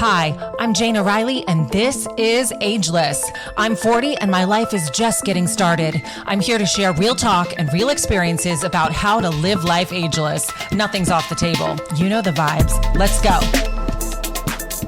Hi, I'm Jane O'Reilly, and this is Ageless. I'm 40 and my life is just getting started. I'm here to share real talk and real experiences about how to live life ageless. Nothing's off the table. You know the vibes. Let's go.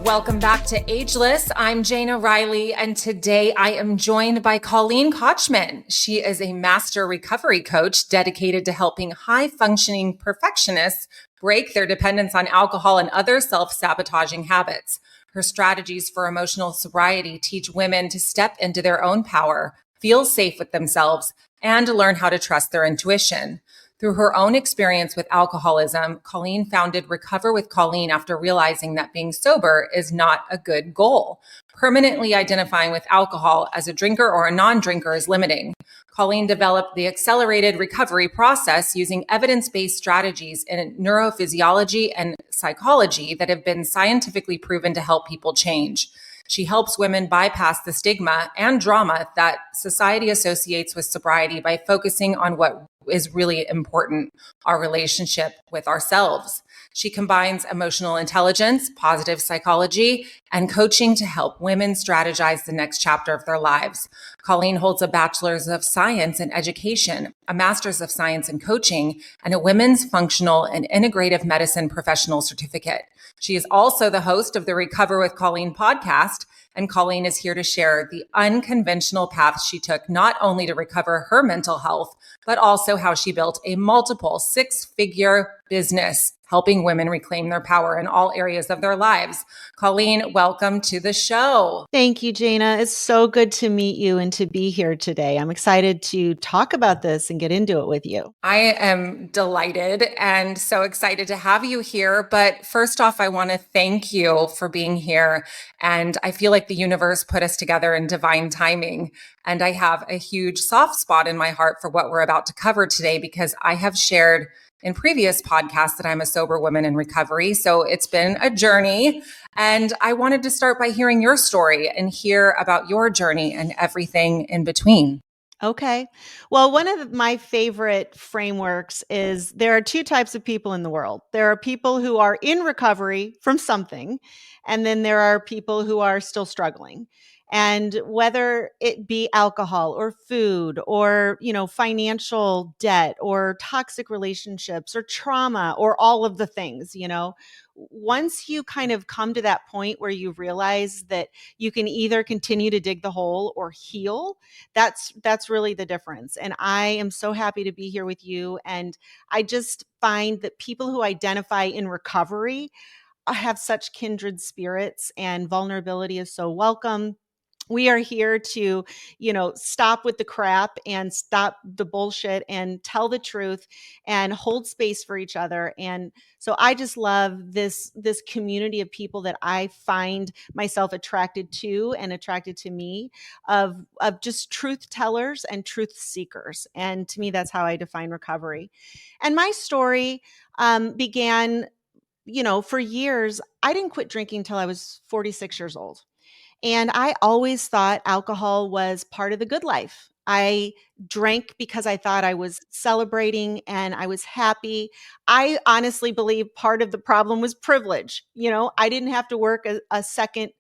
Welcome back to Ageless. I'm Jane O'Reilly, and today I am joined by Colleen Kachmann. She is a master recovery coach dedicated to helping high-functioning perfectionists break their dependence on alcohol and other self-sabotaging habits. Her strategies for emotional sobriety teach women to step into their own power, feel safe with themselves, and learn how to trust their intuition. Through her own experience with alcoholism, Colleen founded Recover with Colleen after realizing that being sober is not a good goal. Permanently identifying with alcohol as a drinker or a non-drinker is limiting. Colleen developed the accelerated recovery process using evidence-based strategies in neurophysiology and psychology that have been scientifically proven to help people change. She helps women bypass the stigma and drama that society associates with sobriety by focusing on what is really important, our relationship with ourselves. She combines emotional intelligence, positive psychology, and coaching to help women strategize the next chapter of their lives. Colleen holds a bachelor's of science in education, a master's of science in coaching, and a women's functional and integrative medicine professional certificate. She is also the host of the Recover with Colleen podcast, and Colleen is here to share the unconventional path she took not only to recover her mental health, but also how she built a multiple six-figure business helping women reclaim their power in all areas of their lives. Colleen, welcome to the show. Thank you, Jana. It's so good to meet you and to be here today. I'm excited to talk about this and get into it with you. I am delighted and so excited to have you here. But first off, I want to thank you for being here. And I feel like the universe put us together in divine timing. And I have a huge soft spot in my heart for what we're about to cover today, because I have shared in previous podcasts that I'm a sober woman in recovery. So it's been a journey. And I wanted to start by hearing your story and hear about your journey and everything in between. Okay. Well, one of my favorite frameworks is there are two types of people in the world. There are people who are in recovery from something, and then there are people who are still struggling. And whether it be alcohol or food or, financial debt or toxic relationships or trauma or all of the things, once you kind of come to that point where you realize that you can either continue to dig the hole or heal, that's really the difference. And I am so happy to be here with you. And I just find that people who identify in recovery have such kindred spirits, and vulnerability is so welcome. We are here to, stop with the crap and stop the bullshit and tell the truth and hold space for each other. And so I just love this community of people that I find myself attracted to and attracted to me, of just truth tellers and truth seekers. And to me, that's how I define recovery. And my story began, for years. I didn't quit drinking until I was 46 years old. And I always thought alcohol was part of the good life. I drank because I thought I was celebrating and I was happy. I honestly believe part of the problem was privilege. I didn't have to work a second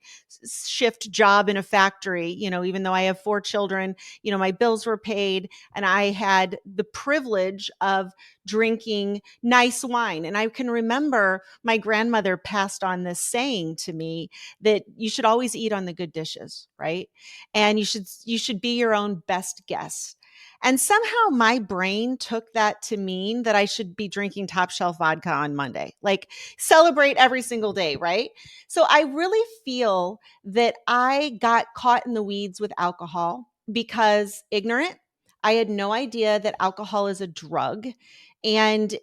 shift job in a factory, even though I have 4 children, my bills were paid and I had the privilege of drinking nice wine. And I can remember my grandmother passed on this saying to me that you should always eat on the good dishes, right? And you should be your own best guest. And somehow my brain took that to mean that I should be drinking top shelf vodka on Monday, like celebrate every single day, right? So I really feel that I got caught in the weeds with alcohol because ignorant. I had no idea that alcohol is a drug. And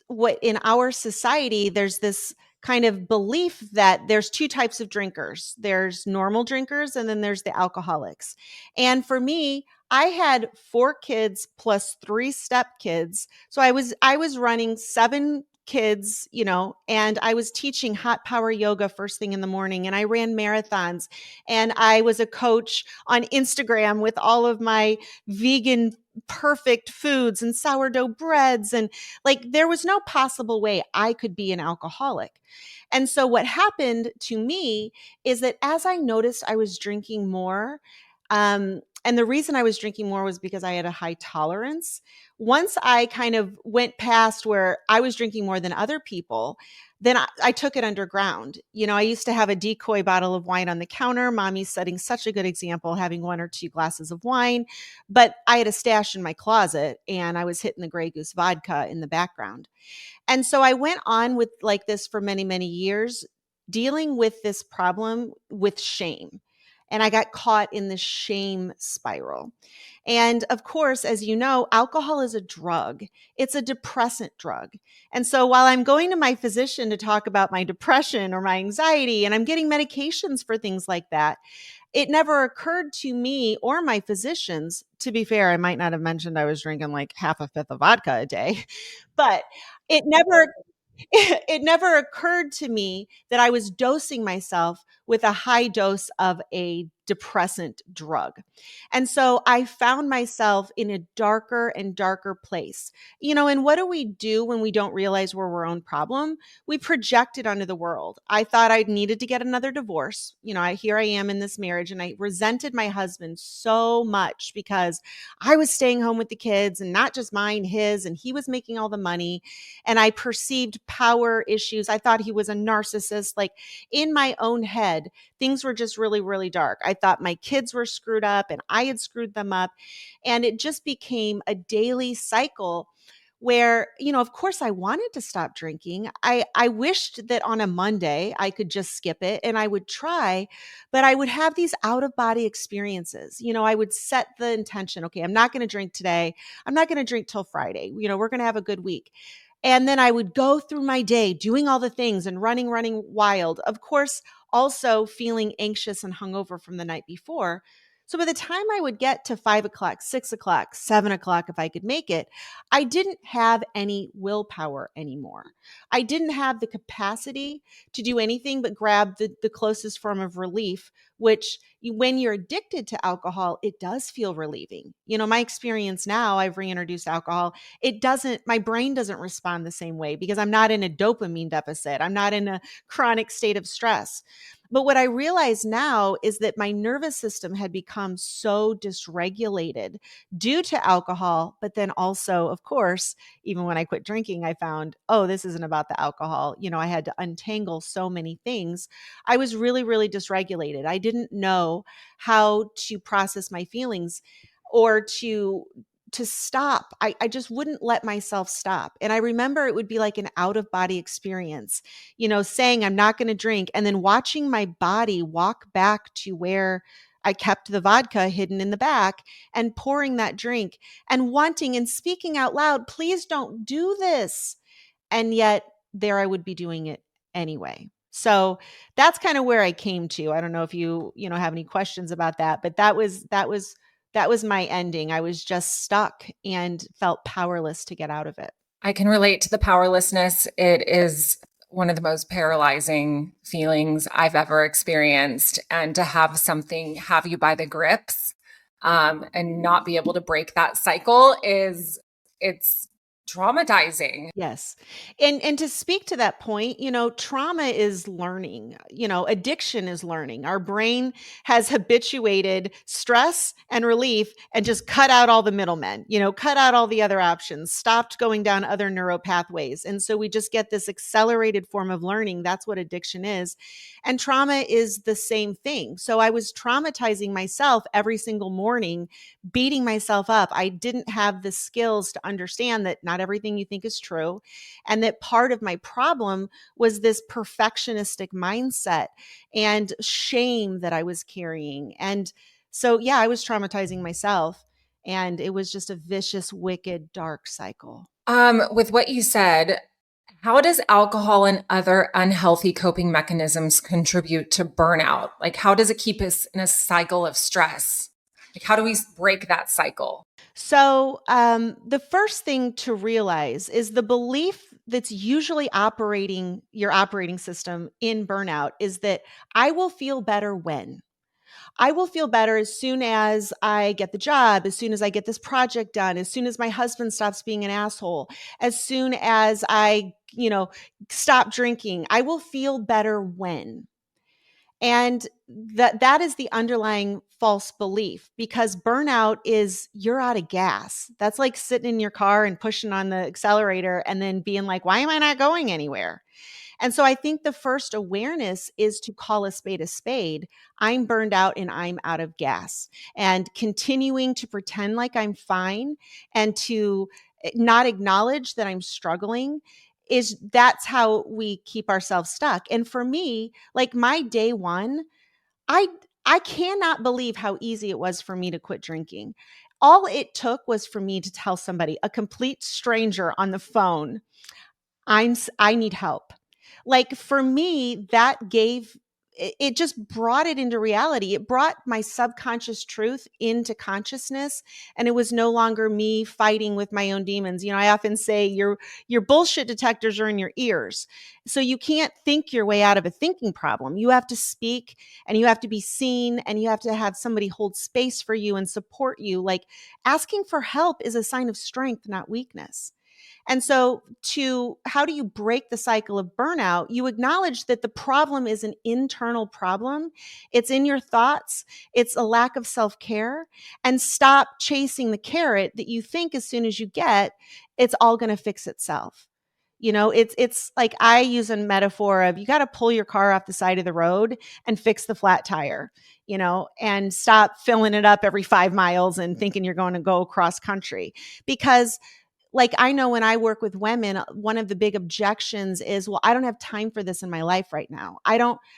what in our society, there's this kind of belief that there's two types of drinkers. There's normal drinkers and then there's the alcoholics. And for me, I had 4 kids plus 3 stepkids. So I was running 7 kids, and I was teaching hot power yoga first thing in the morning, and I ran marathons, and I was a coach on Instagram with all of my vegan perfect foods and sourdough breads. And like, there was no possible way I could be an alcoholic. And so what happened to me is that as I noticed I was drinking more, and the reason I was drinking more was because I had a high tolerance. Once I kind of went past where I was drinking more than other people, then I took it underground. I used to have a decoy bottle of wine on the counter. Mommy's setting such a good example, having 1 or 2 glasses of wine. But I had a stash in my closet, and I was hitting the Grey Goose vodka in the background. And so I went on with like this for many, many years, dealing with this problem with shame. And I got caught in the shame spiral. And of course, as you know, alcohol is a drug. It's a depressant drug. And so while I'm going to my physician to talk about my depression or my anxiety, and I'm getting medications for things like that, it never occurred to me or my physicians. To be fair, I might not have mentioned I was drinking like half a fifth of vodka a day, but it never it never occurred to me that I was dosing myself with a high dose of a depressant drug. And so I found myself in a darker and darker place. And what do we do when we don't realize we're our own problem? We project it onto the world. I thought I needed to get another divorce. Here I am in this marriage, and I resented my husband so much because I was staying home with the kids, and not just mine, his, and he was making all the money. And I perceived power issues. I thought he was a narcissist. Like, in my own head, things were just really, really dark. I thought my kids were screwed up and I had screwed them up. And it just became a daily cycle where, of course I wanted to stop drinking. I wished that on a Monday I could just skip it, and I would try, but I would have these out of body experiences. I would set the intention, okay, I'm not going to drink today. I'm not going to drink till Friday. We're going to have a good week. And then I would go through my day doing all the things and running wild. Of course, also feeling anxious and hungover from the night before. So by the time I would get to 5 o'clock, 6 o'clock, 7 o'clock, if I could make it, I didn't have any willpower anymore. I didn't have the capacity to do anything but grab the closest form of relief, which when you're addicted to alcohol, it does feel relieving. My experience now, I've reintroduced alcohol. My brain doesn't respond the same way because I'm not in a dopamine deficit. I'm not in a chronic state of stress. But what I realize now is that my nervous system had become so dysregulated due to alcohol. But then also, of course, even when I quit drinking, I found, oh, this isn't about the alcohol. I had to untangle so many things. I was really, really dysregulated. I didn't know how to process my feelings or to stop. I just wouldn't let myself stop. And I remember it would be like an out of body experience, saying I'm not going to drink, and then watching my body walk back to where I kept the vodka hidden in the back and pouring that drink and wanting and speaking out loud, please don't do this. And yet there I would be doing it anyway. So that's kind of where I came to. I don't know if you have any questions about that, but that was my ending. I was just stuck and felt powerless to get out of it. I can relate to the powerlessness. It is one of the most paralyzing feelings I've ever experienced. And to have something have you by the grips and not be able to break that cycle it's traumatizing. Yes. And to speak to that point, trauma is learning, addiction is learning. Our brain has habituated stress and relief and just cut out all the middlemen, cut out all the other options, stopped going down other neural pathways. And so we just get this accelerated form of learning. That's what addiction is. And trauma is the same thing. So I was traumatizing myself every single morning, beating myself up. I didn't have the skills to understand that not everything you think is true. And that part of my problem was this perfectionistic mindset and shame that I was carrying. And so, yeah, I was traumatizing myself. And it was just a vicious, wicked, dark cycle. With what you said, how does alcohol and other unhealthy coping mechanisms contribute to burnout? Like, how does it keep us in a cycle of stress? Like, how do we break that cycle? So, the first thing to realize is the belief that's usually operating your operating system in burnout is that I will feel better when. I will feel better as soon as I get the job, as soon as I get this project done, as soon as my husband stops being an asshole, as soon as I, stop drinking. I will feel better when. And that is the underlying false belief, because burnout is you're out of gas. That's like sitting in your car and pushing on the accelerator and then being like, why am I not going anywhere? And so I think the first awareness is to call a spade a spade. I'm burned out and I'm out of gas. And continuing to pretend like I'm fine and to not acknowledge that I'm struggling, that's how we keep ourselves stuck. And for me, like my day one, I I cannot believe how easy it was for me to quit drinking. All it took was for me to tell somebody, a complete stranger on the phone, I need help. Like for me, that gave it just brought it into reality. It brought my subconscious truth into consciousness, and it was no longer me fighting with my own demons. I often say your bullshit detectors are in your ears. So you can't think your way out of a thinking problem. You have to speak, and you have to be seen, and you have to have somebody hold space for you and support you. Like asking for help is a sign of strength, not weakness. And so, how do you break the cycle of burnout? You acknowledge that the problem is an internal problem. It's in your thoughts. It's a lack of self-care, and stop chasing the carrot that you think as soon as you get, it's all going to fix itself. It's like I use a metaphor of you got to pull your car off the side of the road and fix the flat tire, and stop filling it up every 5 miles and thinking you're going to go cross country. Because like I know when I work with women, one of the big objections is, well, I don't have time for this in my life right now. I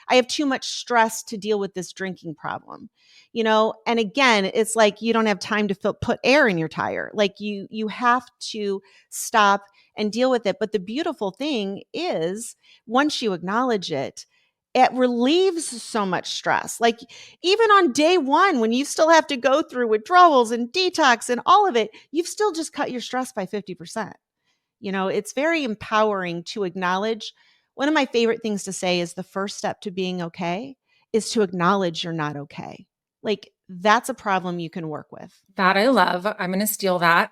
have too much stress to deal with this drinking problem, and again, it's like, you don't have time to put air in your tire. Like you have to stop and deal with it. But the beautiful thing is once you acknowledge it, it relieves so much stress. Like even on day one, when you still have to go through withdrawals and detox and all of it, you've still just cut your stress by 50%. It's very empowering to acknowledge. One of my favorite things to say is the first step to being okay is to acknowledge you're not okay. Like that's a problem you can work with. That I love. I'm going to steal that.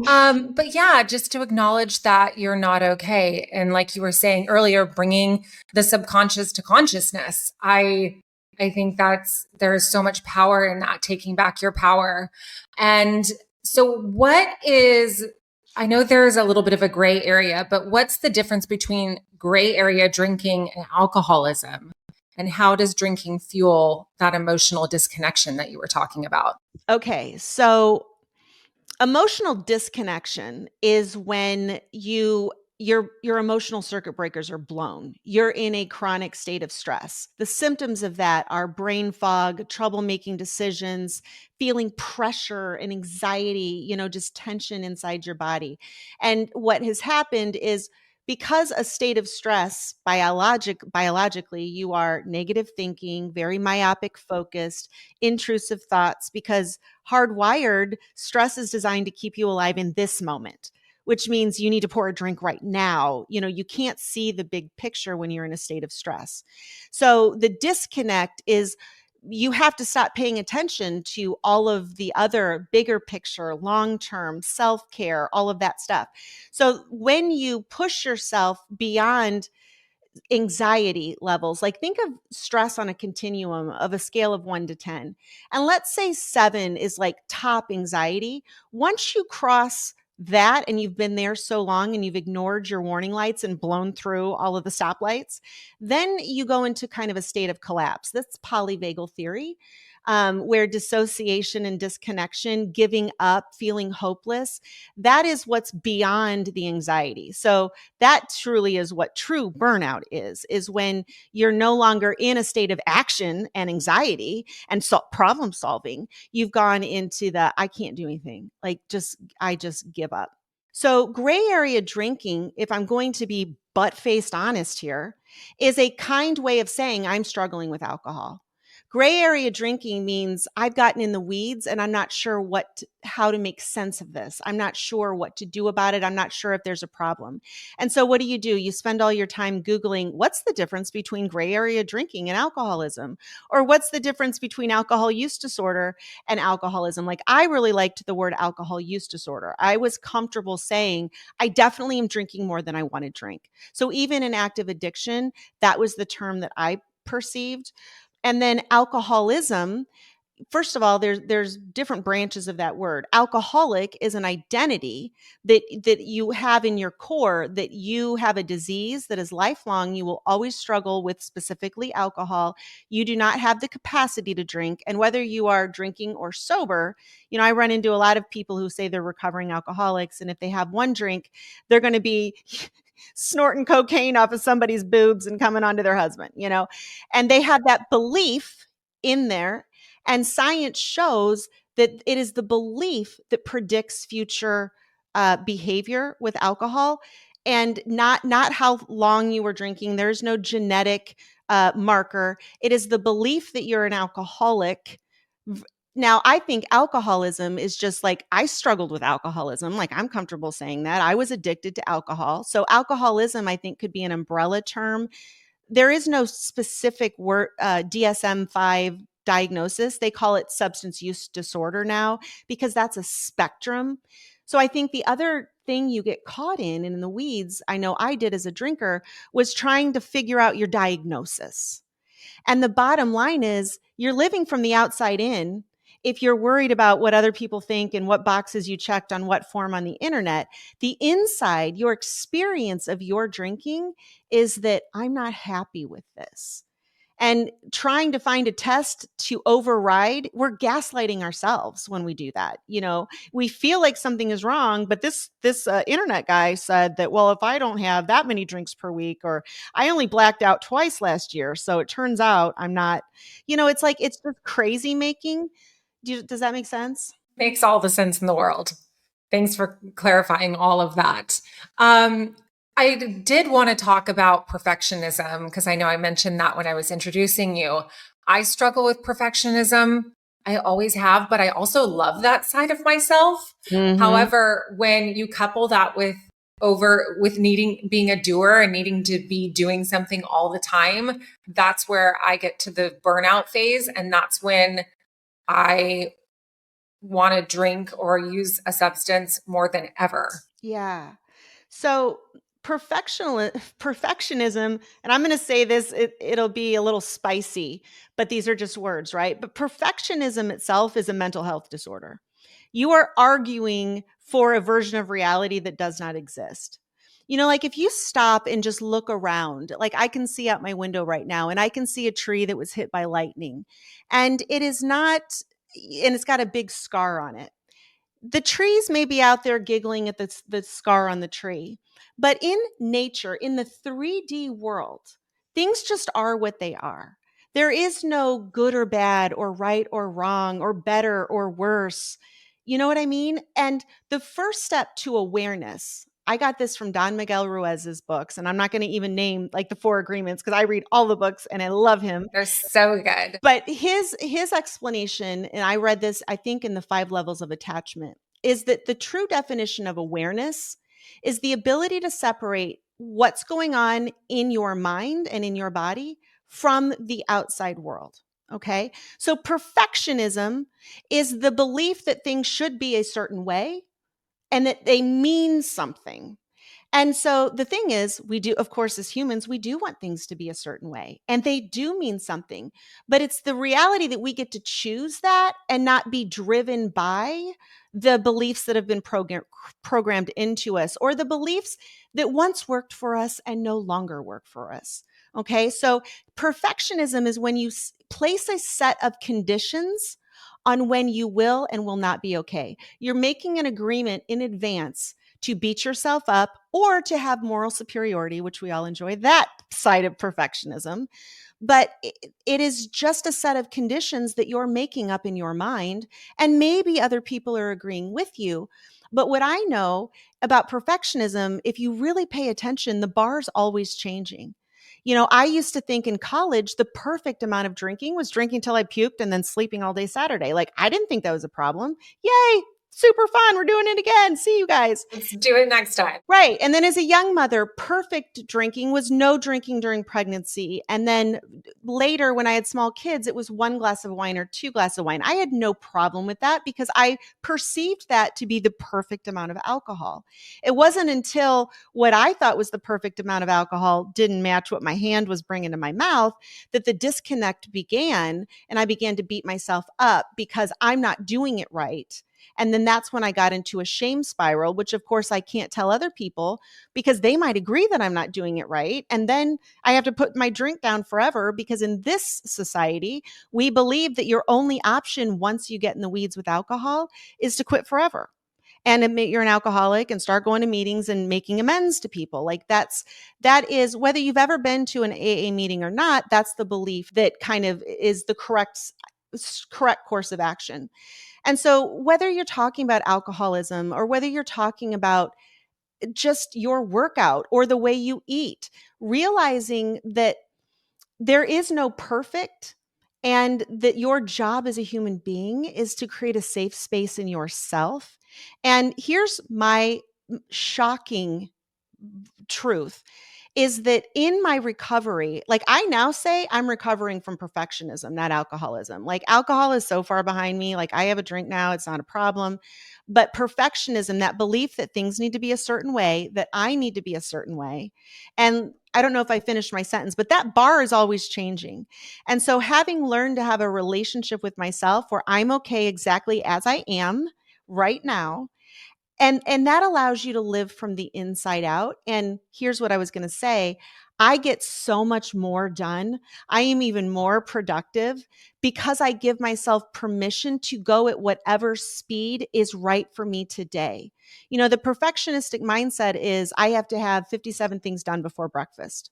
But yeah, just to acknowledge that you're not okay. And like you were saying earlier, bringing the subconscious to consciousness. I think there's so much power in that, taking back your power. And so I know there's a little bit of a gray area, but what's the difference between gray area drinking and alcoholism? And how does drinking fuel that emotional disconnection that you were talking about? Okay, so emotional disconnection is when your emotional circuit breakers are blown. You're in a chronic state of stress. The symptoms of that are brain fog, trouble making decisions, feeling pressure and anxiety, just tension inside your body. And what has happened is, because a state of stress, biologically, you are negative thinking, very myopic focused, intrusive thoughts, because hardwired, stress is designed to keep you alive in this moment, which means you need to pour a drink right now. You can't see the big picture when you're in a state of stress. So the disconnect is you have to stop paying attention to all of the other bigger picture, long-term self-care, all of that stuff. So when you push yourself beyond anxiety levels, like think of stress on a continuum of a scale of 1 to 10. And let's say 7 is like top anxiety. Once you cross that and you've been there so long and you've ignored your warning lights and blown through all of the stoplights, then you go into kind of a state of collapse. That's polyvagal theory. Where dissociation and disconnection, giving up, feeling hopeless, that is what's beyond the anxiety. So that truly is what true burnout is when you're no longer in a state of action and anxiety and problem solving. You've gone into the, I can't do anything. Like I just give up. So gray area drinking, if I'm going to be butt-faced honest here, is a kind way of saying I'm struggling with alcohol. Gray area drinking means I've gotten in the weeds and I'm not sure how to make sense of this. I'm not sure what to do about it. I'm not sure if there's a problem. And so what do? You spend all your time Googling, what's the difference between gray area drinking and alcoholism? Or what's the difference between alcohol use disorder and alcoholism? Like, I really liked the word alcohol use disorder. I was comfortable saying, I definitely am drinking more than I want to drink. So even in active addiction, that was the term that I perceived. And then alcoholism, first of all, there's different branches of that word. Alcoholic is an identity that you have in your core, that you have a disease that is lifelong. You will always struggle with specifically alcohol. You do not have the capacity to drink. And whether you are drinking or sober, I run into a lot of people who say they're recovering alcoholics. And if they have one drink, they're going to be snorting cocaine off of somebody's boobs and coming onto their husband, and they have that belief in there. And science shows that it is the belief that predicts future behavior with alcohol, and not how long you were drinking. There's no genetic marker. It is the belief that you're an alcoholic. Now, I think alcoholism is just like, I struggled with alcoholism. Like, I'm comfortable saying that. I was addicted to alcohol. So alcoholism, I think, could be an umbrella term. There is no specific word, DSM-5 diagnosis. They call it substance use disorder now, because that's a spectrum. So I think the other thing you get caught in the weeds, I know I did as a drinker, was trying to figure out your diagnosis. And the bottom line is, you're living from the outside in. If you're worried about what other people think and what boxes you checked on what form on the internet, the inside, your experience of your drinking is that I'm not happy with this. And trying to find a test to override, we're gaslighting ourselves when we do that. We feel like something is wrong, but this internet guy said that, well, if I don't have that many drinks per week, or I only blacked out twice last year, so it turns out I'm not, it's like, it's just crazy making. Does that make sense? Makes all the sense in the world. Thanks for clarifying all of that. I did want to talk about perfectionism, because I know I mentioned that when I was introducing you. I struggle with perfectionism. I always have, but I also love that side of myself. Mm-hmm. However, when you couple that with being a doer and needing to be doing something all the time, that's where I get to the burnout phase. And that's when I want to drink or use a substance more than ever. Yeah. So perfectionism, and I'm going to say this, it'll be a little spicy, but these are just words, right? But perfectionism itself is a mental health disorder. You are arguing for a version of reality that does not exist. Like, if you stop and just look around, like, I can see out my window right now, and I can see a tree that was hit by lightning, and it's got a big scar on it. The trees may be out there giggling at the scar on the tree, but in nature, in the 3D world, things just are what they are. There is no good or bad or right or wrong or better or worse. You know what I mean? And the first step to awareness, I got this from Don Miguel Ruiz's books, and I'm not going to even name like the 4 agreements, because I read all the books and I love him. They're so good. But his explanation, and I read this, I think, in the 5 levels of attachment, is that the true definition of awareness is the ability to separate what's going on in your mind and in your body from the outside world. Okay. So perfectionism is the belief that things should be a certain way and that they mean something. And so the thing is, we do, of course, as humans, we do want things to be a certain way, and they do mean something, but it's the reality that we get to choose that and not be driven by the beliefs that have been programmed into us, or the beliefs that once worked for us and no longer work for us. Okay. So perfectionism is when you place a set of conditions on when you will and will not be okay. You're making an agreement in advance to beat yourself up or to have moral superiority, which we all enjoy that side of perfectionism. But it is just a set of conditions that you're making up in your mind. And maybe other people are agreeing with you. But what I know about perfectionism, if you really pay attention, the bar's always changing. I used to think in college, the perfect amount of drinking was drinking till I puked and then sleeping all day Saturday. Like, I didn't think that was a problem. Yay. Super fun. We're doing it again. See you guys. Let's do it next time. Right. And then as a young mother, perfect drinking was no drinking during pregnancy. And then later, when I had small kids, it was 1 glass of wine or 2 glasses of wine. I had no problem with that because I perceived that to be the perfect amount of alcohol. It wasn't until what I thought was the perfect amount of alcohol didn't match what my hand was bringing to my mouth that the disconnect began. And I began to beat myself up because I'm not doing it right. And then that's when I got into a shame spiral, which of course I can't tell other people because they might agree that I'm not doing it right. And then I have to put my drink down forever because in this society, we believe that your only option once you get in the weeds with alcohol is to quit forever and admit you're an alcoholic and start going to meetings and making amends to people. Like that is whether you've ever been to an AA meeting or not, that's the belief that kind of is the correct course of action. And so whether you're talking about alcoholism or whether you're talking about just your workout or the way you eat, realizing that there is no perfect and that your job as a human being is to create a safe space in yourself. And here's my shocking truth is that in my recovery, like I now say I'm recovering from perfectionism, not alcoholism. Like alcohol is so far behind me. Like I have a drink now, it's not a problem. But perfectionism, that belief that things need to be a certain way, that I need to be a certain way. And I don't know if I finished my sentence, but that bar is always changing. And so having learned to have a relationship with myself where I'm okay exactly as I am right now, and that allows you to live from the inside out. And here's what I was going to say. I get so much more done. I am even more productive because I give myself permission to go at whatever speed is right for me today. The perfectionistic mindset is I have to have 57 things done before breakfast.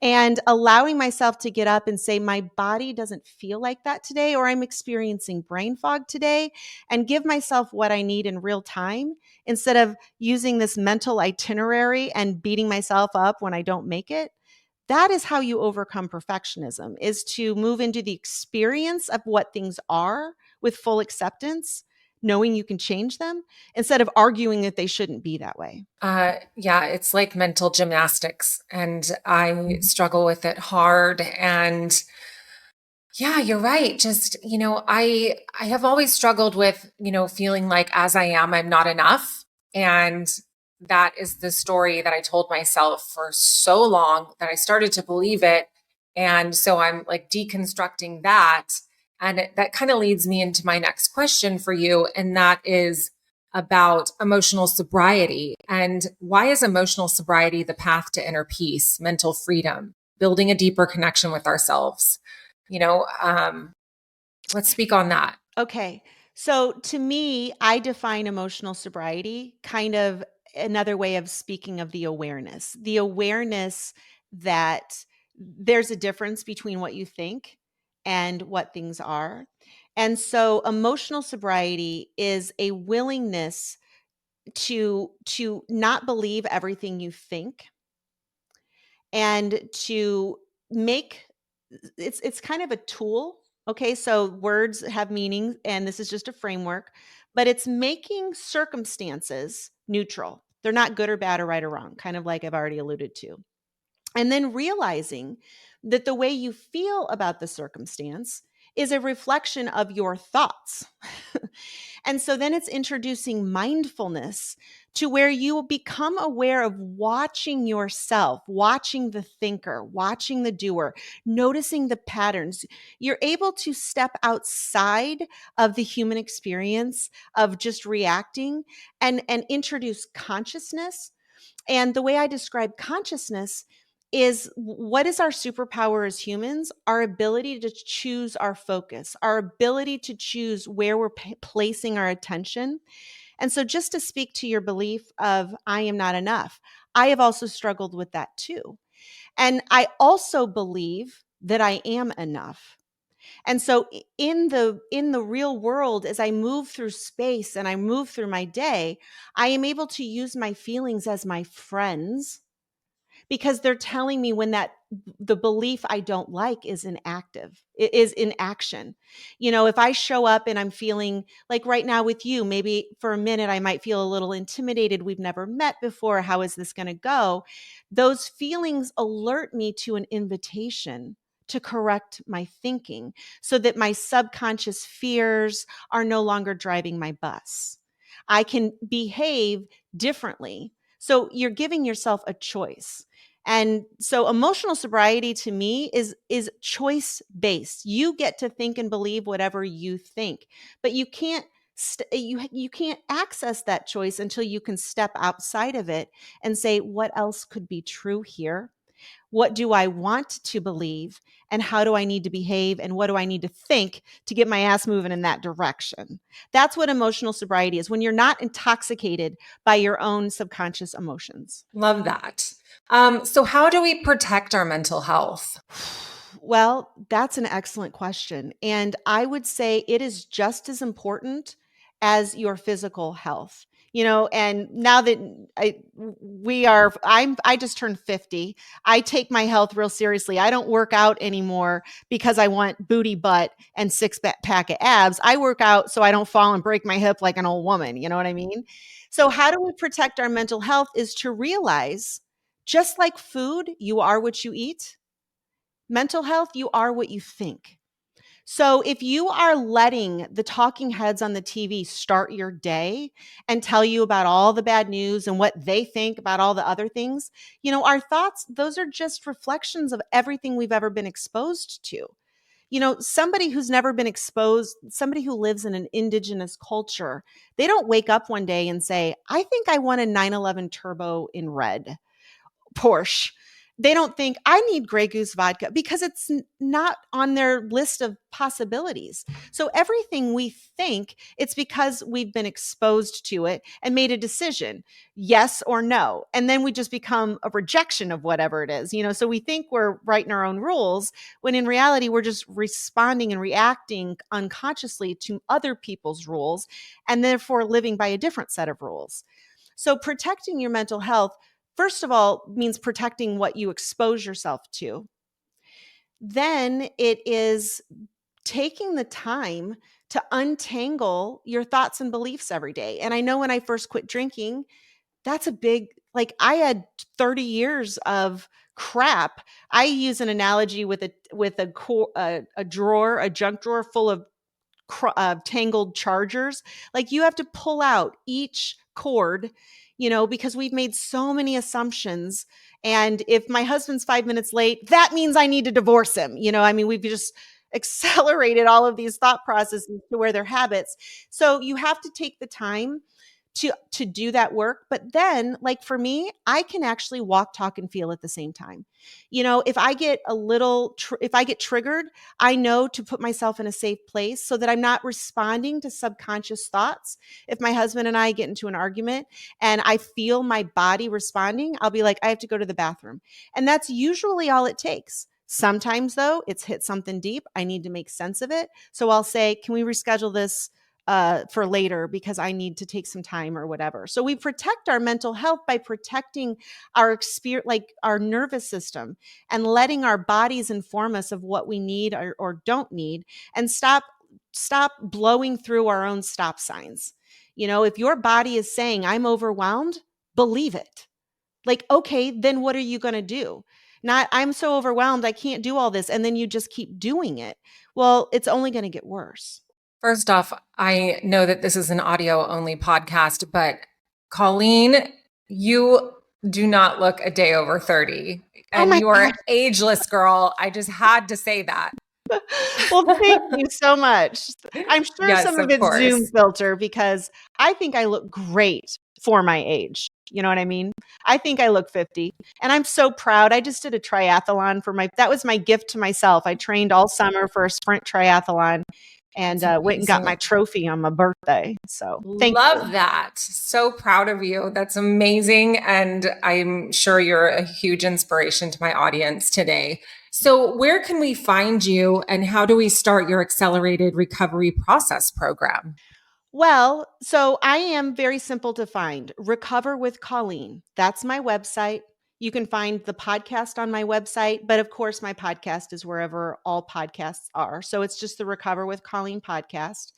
And allowing myself to get up and say, my body doesn't feel like that today, or I'm experiencing brain fog today, and give myself what I need in real time instead of using this mental itinerary and beating myself up when I don't make it. That is how you overcome perfectionism, is to move into the experience of what things are with full acceptance, knowing you can change them instead of arguing that they shouldn't be that way. Yeah, it's like mental gymnastics, and I struggle with it hard. And yeah, you're right. Just, I have always struggled with, feeling like as I am, I'm not enough. And that is the story that I told myself for so long that I started to believe it. And so I'm like deconstructing that. And that kind of leads me into my next question for you. And that is about emotional sobriety. And why is emotional sobriety the path to inner peace, mental freedom, building a deeper connection with ourselves? Let's speak on that. Okay. So to me, I define emotional sobriety kind of another way of speaking of the awareness that there's a difference between what you think and what things are. And so emotional sobriety is a willingness to not believe everything you think and to make it's kind of a tool. Okay, so words have meaning and this is just a framework, but it's making circumstances neutral. They're not good or bad or right or wrong, kind of like I've already alluded to. And then realizing that the way you feel about the circumstance is a reflection of your thoughts. And so then it's introducing mindfulness to where you will become aware of watching yourself, watching the thinker, watching the doer, noticing the patterns. You're able to step outside of the human experience of just reacting and introduce consciousness. And the way I describe consciousness is what is our superpower as humans? Our ability to choose our focus, our ability to choose where we're placing our attention. And so, just to speak to your belief of I am not enough, I have also struggled with that too. And I also believe that I am enough. And so in the real world, as I move through space and I move through my day, I am able to use my feelings as my friends because they're telling me when the belief I don't like is inactive, it is in action. If I show up and I'm feeling like right now with you, maybe for a minute I might feel a little intimidated. We've never met before. How is this going to go? Those feelings alert me to an invitation to correct my thinking so that my subconscious fears are no longer driving my bus. I can behave differently. So you're giving yourself a choice. And so emotional sobriety to me is choice based. You get to think and believe whatever you think, but you can't you can't access that choice until you can step outside of it and say, what else could be true here? What do I want to believe? And how do I need to behave? And what do I need to think to get my ass moving in that direction? That's what emotional sobriety is, when you're not intoxicated by your own subconscious emotions. Love that. So how do we protect our mental health? Well, that's an excellent question. And I would say it is just as important as your physical health. And now that I just turned 50. I take my health real seriously. I don't work out anymore because I want booty butt and pack of abs. I work out so I don't fall and break my hip like an old woman. You know what I mean? So how do we protect our mental health is to realize, just like food, you are what you eat. Mental health, you are what you think. So if you are letting the talking heads on the TV start your day and tell you about all the bad news and what they think about all the other things, our thoughts, those are just reflections of everything we've ever been exposed to. Somebody who's never been exposed, somebody who lives in an indigenous culture, they don't wake up one day and say, I think I want a 911 turbo in red Porsche. They don't think I need Grey Goose vodka because it's not on their list of possibilities. So everything we think, it's because we've been exposed to it and made a decision, yes or no. And then we just become a rejection of whatever it is. So we think we're writing our own rules when in reality, we're just responding and reacting unconsciously to other people's rules and therefore living by a different set of rules. So protecting your mental health, first of all, means protecting what you expose yourself to. Then it is taking the time to untangle your thoughts and beliefs every day. And I know when I first quit drinking, that's a big, I had 30 years of crap. I use an analogy with a drawer, a junk drawer full of tangled chargers. You have to pull out each cord, because we've made so many assumptions. And if my husband's 5 minutes late, that means I need to divorce him. We've just accelerated all of these thought processes to where they're habits. So you have to take the time to do that work. But then, for me, I can actually walk, talk, and feel at the same time. If I get if I get triggered, I know to put myself in a safe place so that I'm not responding to subconscious thoughts. If my husband and I get into an argument and I feel my body responding, I'll be like, I have to go to the bathroom. And that's usually all it takes. Sometimes though, it's hit something deep. I need to make sense of it. So I'll say, can we reschedule this for later because I need to take some time or whatever. So we protect our mental health by protecting our experience, our nervous system, and letting our bodies inform us of what we need or don't need, and stop blowing through our own stop signs. If your body is saying I'm overwhelmed, believe it. Okay, then what are you going to do? Not, I'm so overwhelmed, I can't do all this. And then you just keep doing it. Well, it's only going to get worse. First off, I know that this is an audio only podcast, but Colleen, you do not look a day over 30 and you are ageless, girl. I just had to say that. Well, thank you so much. I'm sure Yes, some of it's Zoom filter because I think I look great for my age. You know what I mean? I think I look 50 and I'm so proud. I just did a triathlon that was my gift to myself. I trained all summer for a sprint triathlon and went and got my trophy on my birthday. So love that. So proud of you. That's amazing. And I'm sure you're a huge inspiration to my audience today. So where can we find you and how do we start your accelerated recovery process program? Well, so I am very simple to find. Recover with Colleen. That's my website. You can find the podcast on my website, but of course, my podcast is wherever all podcasts are. So it's just the Recover with Colleen podcast.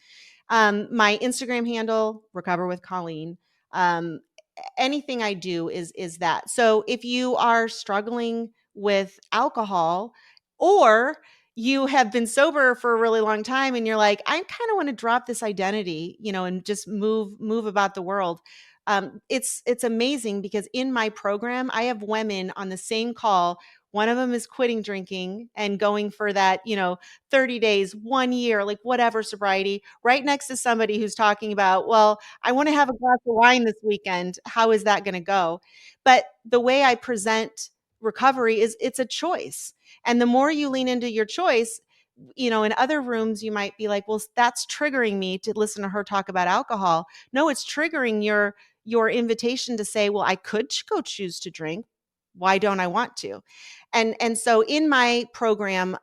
My Instagram handle, Recover with Colleen. Anything I do is that. So if you are struggling with alcohol, or you have been sober for a really long time and you're like, I kind of want to drop this identity, and just move about the world. It's amazing because in my program, I have women on the same call. One of them is quitting drinking and going for that, 30 days, 1 year, like whatever sobriety, right next to somebody who's talking about, well, I want to have a glass of wine this weekend. How is that going to go? But the way I present recovery is it's a choice. And the more you lean into your choice, in other rooms, you might be like, well, that's triggering me to listen to her talk about alcohol. No, it's triggering your invitation to say, well, I could go choose to drink. Why don't I want to? And so in my program,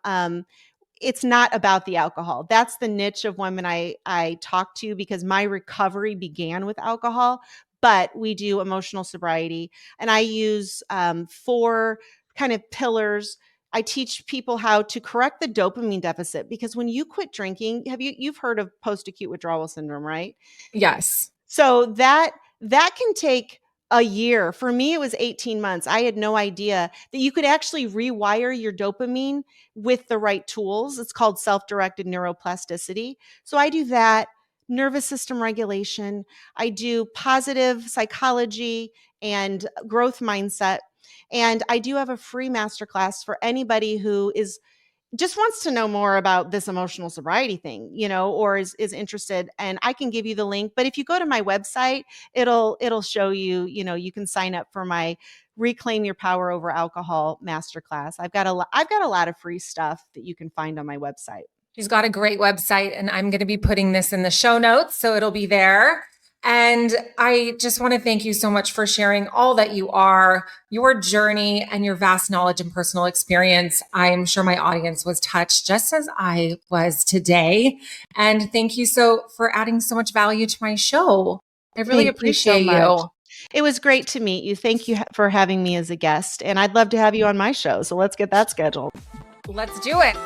it's not about the alcohol. That's the niche of women I talk to, because my recovery began with alcohol, but we do emotional sobriety. And I use 4 kind of pillars. I teach people how to correct the dopamine deficit, because when you quit drinking, you've heard of post-acute withdrawal syndrome, right? Yes. So that can take a year. For me, it was 18 months. I had no idea that you could actually rewire your dopamine with the right tools. It's called self-directed neuroplasticity. So I do that, nervous system regulation. I do positive psychology and growth mindset. And I do have a free masterclass for anybody who just wants to know more about this emotional sobriety thing, or is interested. And I can give you the link, but if you go to my website, it'll show you, you can sign up for my Reclaim Your Power Over Alcohol masterclass. I've got a lot of free stuff that you can find on my website. She's got a great website, and I'm going to be putting this in the show notes, so it'll be there. And I just want to thank you so much for sharing all that you are, your journey, and your vast knowledge and personal experience. I'm sure my audience was touched just as I was today. And thank you for adding so much value to my show. I really appreciate you. It was great to meet you. Thank you for having me as a guest. And I'd love to have you on my show. So let's get that scheduled. Let's do it.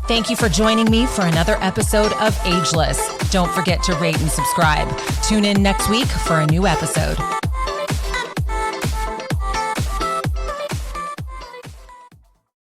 Thank you for joining me for another episode of Ageless. Don't forget to rate and subscribe. Tune in next week for a new episode.